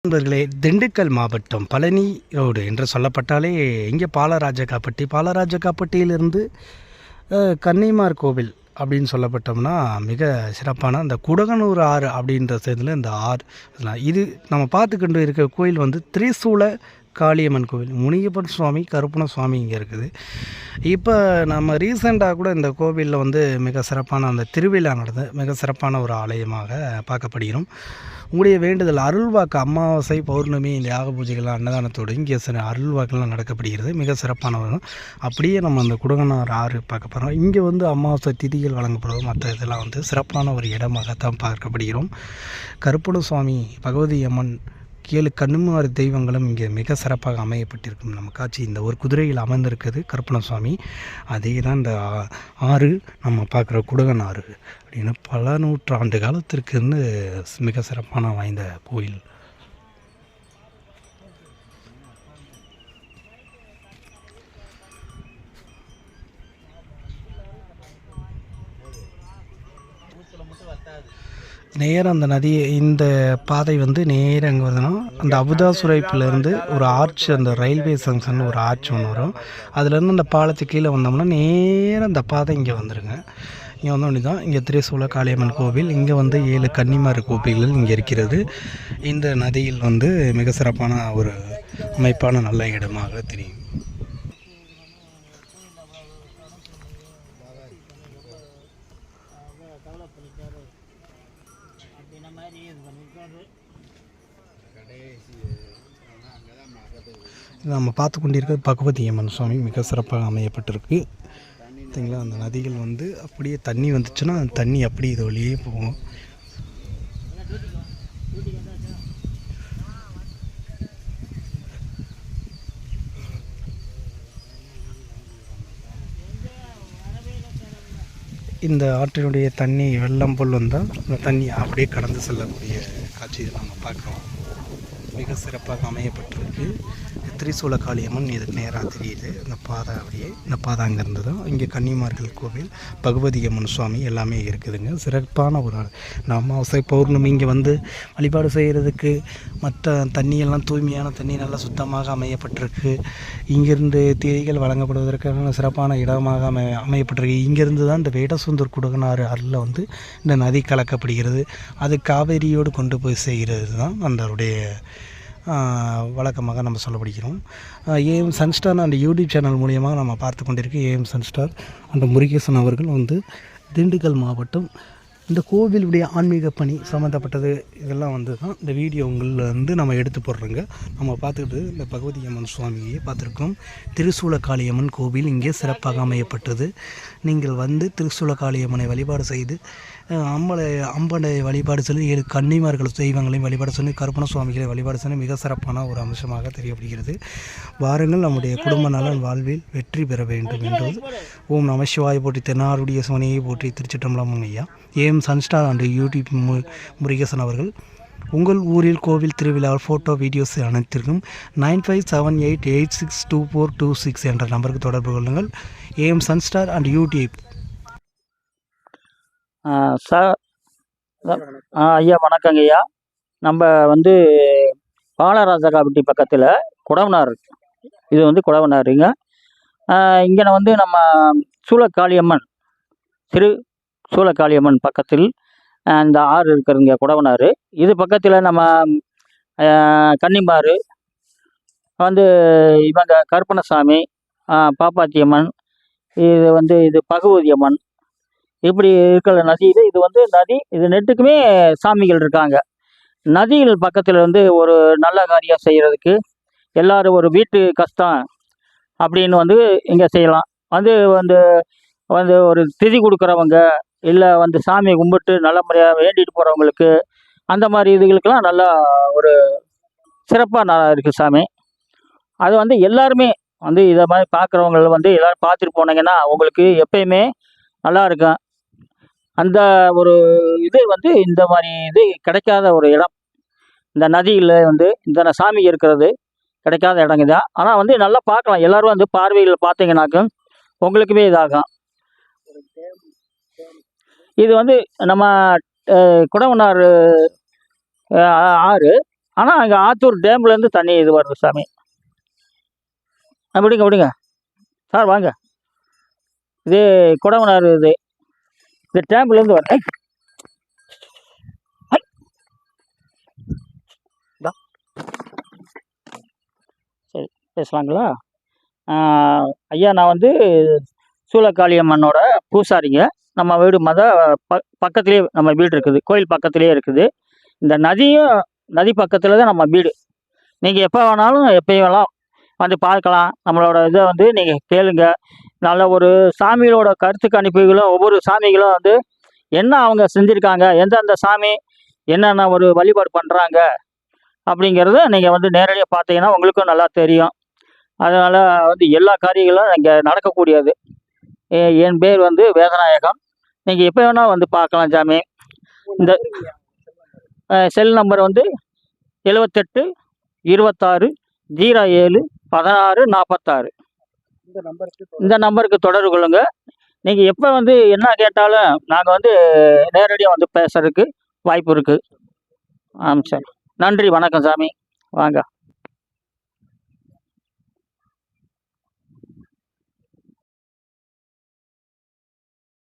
நண்பர்களே, திண்டுக்கல் மாவட்டம் பழனி ரோடு என்று சொல்லப்பட்டாலே இங்கே பாலராஜகாப்பட்டியிலிருந்து கன்னிமார் கோவில் அப்படின்னு சொல்லப்பட்டோம்னா மிக சிறப்பான அந்த குடகனூர் ஆறு அப்படின்ற சேர்ந்தில் இந்த ஆறு இது நம்ம பார்த்துக்கிட்டு இருக்க கோயில் வந்து திரிசூல காளியம்மன் கோவில். முனியப்பன் சுவாமி, கருப்பண சுவாமி இங்கே இருக்குது. இப்போ நம்ம ரீசெண்டாக கூட இந்த கோவிலில் வந்து மிக சிறப்பான அந்த திருவிழா நடந்து மிக சிறப்பான ஒரு ஆலயமாக பார்க்கப்படுகிறோம். உங்களுடைய வேண்டுதல் அருள்வாக்கு அமாவாசை, பௌர்ணமி, இந்த யாக பூஜைகள், அன்னதானத்தோடு இங்கே அருள்வாக்கெல்லாம் நடக்கப்படுகிறது. மிக சிறப்பானவரும் அப்படியே நம்ம அந்த குடகனார் ஆறு பார்க்க போகிறோம். இங்கே வந்து அமாவாசை திதிகள் வழங்கப்படுவோம். மற்ற இதெல்லாம் வந்து சிறப்பான ஒரு இடமாகத்தான் பார்க்கப்படுகிறோம். கருப்பண சுவாமி, பகவதி அம்மன், 7 கன்னிமார் தெய்வங்களும் இங்கே மிக சிறப்பாக அமையப்பட்டிருக்கும். நம்ம காட்சி இந்த ஒரு குதிரையில் அமர்ந்திருக்குது கருப்பண சுவாமி. அதே தான் இந்த ஆறு நம்ம பார்க்குற குடகன் ஆறு அப்படின்னு பல நூற்றாண்டு காலத்திற்கு இருந்து மிக சிறப்பான வாய்ந்த கோயில். நேராக அந்த நதி இந்த பாதை வந்து நேராக அங்கே வருதுன்னா அந்த அபுதாசுரைப்பிலேருந்து ஒரு ஆர்ச், அந்த ரயில்வே ஜங்ஷன் ஒரு ஆர்ச் ஒன்று வரும். அதுலேருந்து அந்த பாலத்துக்கு கீழே வந்தோம்னா நேராக அந்த பாதை இங்கே வந்துடுங்க. இங்கே வந்தோடனே தான் இங்கே திரிசூல காளியம்மன் கோவில். இங்கே வந்து 7 கன்னிமார் கோவில்கள் இங்கே இருக்கிறது. இந்த நதியில் வந்து மிக சிறப்பான ஒரு அமைப்பான நல்ல இடமாக தெரியும். நம்ம பார்த்து கொண்டிருக்கிறது பகவதி அம்மன் சுவாமி. மிக சிறப்பாக அமையப்பட்டிருக்கு. பார்த்தீங்களா, அந்த நதிகள் வந்து அப்படியே தண்ணி வந்துச்சுன்னா அந்த தண்ணி அப்படி இது வழியே போகும். இந்த ஆற்றினுடைய தண்ணி வெள்ளம் போல் வந்தால் அந்த தண்ணி அப்படியே கடந்து செல்லக்கூடிய காட்சியை நம்ம பார்க்குறோம். மிக சிறப்பாக அமையப்பட்டிருக்கு. திரிசூல காளியம்மன் இதுக்கு நேராக தெரியுது. இந்த பாதை அப்படியே இந்த பாதை அங்கேருந்து தான் இங்கே கன்னிமார்கள் கோவில், பகவதி அம்மன் சுவாமி எல்லாமே இருக்குதுங்க. சிறப்பான ஒரு அமாவாசை, பௌர்ணமி இங்கே வந்து வழிபாடு செய்கிறதுக்கு மற்ற தண்ணியெல்லாம் தூய்மையான தண்ணி நல்லா சுத்தமாக அமையப்பட்டிருக்கு. இங்கேருந்து தேதிகள் வழங்கப்படுவதற்கான சிறப்பான இடமாக அமையப்பட்டிருக்கு. இங்கேருந்து தான் இந்த வேடசுந்தர் குடகனாறு ஆறில் வந்து இந்த நதி கலக்கப்படுகிறது. அது காவேரியோடு கொண்டு போய் செய்கிறது தான் அதனுடைய வழக்கமாக நம்ம சொல்லப்படுகிறோம். ஏஎம் சன்ஸ்டார் அந்த யூடியூப் சேனல் மூலியமாக நம்ம பார்த்து கொண்டிருக்கோம். ஏஎம் சன்ஸ்டார் அந்த முருகேசன் அவர்கள் வந்து திண்டுக்கல் மாவட்டம் இந்த கோவிலுடைய ஆன்மீக பணி சம்மந்தப்பட்டது இதெல்லாம் வந்து தான் இந்த வீடியோ உங்களில் வந்து நம்ம எடுத்து போடுறோங்க. நம்ம பார்த்துக்கிட்டு இந்த பகவதி அம்மன் சுவாமியை பார்த்துருக்கோம். திரிசூல காளியம்மன் கோவில் இங்கே சிறப்பாக அமையப்பட்டது. நீங்கள் வந்து திரிசூல காளியம்மனை வழிபாடு செய்து அம்பனை வழிபாடு சொல்லி 7 கன்னிமார்கள் தெய்வங்களையும் வழிபாடு சொல்லி கருப்பண சுவாமிகளை வழிபாடு சொல்லி மிக சிறப்பான ஒரு அம்சமாக தெரியப்படுகிறது. வாருங்கள், நம்முடைய குடும்ப நலன் வாழ்வில் வெற்றி பெற வேண்டும் என்றது. ஓம் நம சிவாய போற்றி, தென்னாருடைய சிவனையை போற்றி, திருச்சிற்றம்பலம் ஐயா. AM Sunstar and YouTube Murugesan அவர்கள் உங்கள் ஊரில் கோவில் திருவிழா ஃபோட்டோ வீடியோஸ் அனைத்திற்கும் 9578862426 என்ற நம்பருக்கு தொடர்பு கொள்ளுங்கள். AM Sunstar and YouTube. Sir ஐயா வணக்கங்க ஐயா. நம்ம வந்து பாலராஜகாப்பட்டி பக்கத்தில் குடவனார், இது வந்து குடவனாருங்க. இங்கே வந்து நம்ம சூளக்காளியம்மன், திரு சூளக்காளியம்மன் பக்கத்தில் இந்த ஆறு இருக்கிறதுங்க குடவனார். இது பக்கத்தில் நம்ம கன்னிமார் வந்து இவங்க கருப்பணசாமி, பாப்பாத்தியம்மன், இது வந்து இது பகவதி அம்மன், இப்படி இருக்கிற நதியில் இது வந்து நதி, இது நெட்டுக்குமே சாமிகள் இருக்காங்க. நதியில் பக்கத்தில் வந்து ஒரு நல்ல காரியம் செய்கிறதுக்கு எல்லோரும் ஒரு வீட்டு கஷ்டம் அப்படின்னு வந்து இங்கே செய்யலாம். வந்து வந்து வந்து ஒரு திதி கொடுக்குறவங்க, இல்லை வந்து சாமி கும்பிட்டு நல்ல முறையாக வேண்டிட்டு போகிறவங்களுக்கு, அந்த மாதிரி இதுகளுக்கெல்லாம் நல்லா ஒரு சிறப்பாக நல்லா இருக்குது சாமி. அது வந்து எல்லாருமே வந்து இதை மாதிரி பார்க்குறவங்க வந்து எல்லோரும் பார்த்துட்டு போனீங்கன்னா உங்களுக்கு எப்பயுமே நல்லா இருக்கும். அந்த ஒரு இது வந்து இந்த மாதிரி இது கிடைக்காத ஒரு இடம். இந்த நதியில் வந்து இந்த சாமி இருக்கிறது கிடைக்காத இடங்க தான். ஆனால் வந்து நல்லா பார்க்கலாம். எல்லோரும் வந்து பார்வையில் பார்த்தீங்கன்னாக்கும் உங்களுக்குமே இதாகும். இது வந்து நம்ம குடவனார் ஆறு, ஆனால் அங்கே ஆத்தூர் டேம்லேருந்து தண்ணி இது வருது சாமி. விடுங்க விடுங்க சார், வாங்க. இது குடவனார், இது டேம்ப்லேருந்து வர. சரி, பேசலாங்களா? ஐயா, நான் வந்து சூலக்காளியம்மனோட பூசாரிங்க. நம்ம வீடு பக்கத்துலேயே நம்ம வீடு இருக்குது, கோயில் பக்கத்துலேயே இருக்குது. இந்த நதி பக்கத்தில் தான் நம்ம வீடு. நீங்கள் எப்போ வேணாலும் எப்பயும் வேணாலும் வந்து பார்க்கலாம். நம்மளோட இதை வந்து நீங்கள் கேளுங்க. நல்ல ஒரு சாமிகளோட கருத்து கணிப்புகளும், ஒவ்வொரு சாமிகளும் வந்து என்ன அவங்க செஞ்சுருக்காங்க, எந்தெந்த சாமி என்னென்ன ஒரு வழிபாடு பண்ணுறாங்க அப்படிங்கிறத நீங்கள் வந்து நேரடியாக பார்த்தீங்கன்னா உங்களுக்கும் நல்லா தெரியும். அதனால் வந்து எல்லா காரியங்களும் இங்கே நடக்கக்கூடியது. என் பேர் வந்து வேதநாயகம். நீங்கள் எப்போ வேணால் வந்து பார்க்கலாம் சாமி. இந்த செல் நம்பர் வந்து 78 26 07 16 46. இந்த நம்பருக்கு தொடர்பு கொள்ளுங்க. நீங்கள் எப்போ வந்து என்ன கேட்டாலும் நாங்கள் வந்து நேரடியாக வந்து பேசுறதுக்கு வாய்ப்பு இருக்குது. ஆமாம் சார். நன்றி, வணக்கம் சாமி. வாங்க.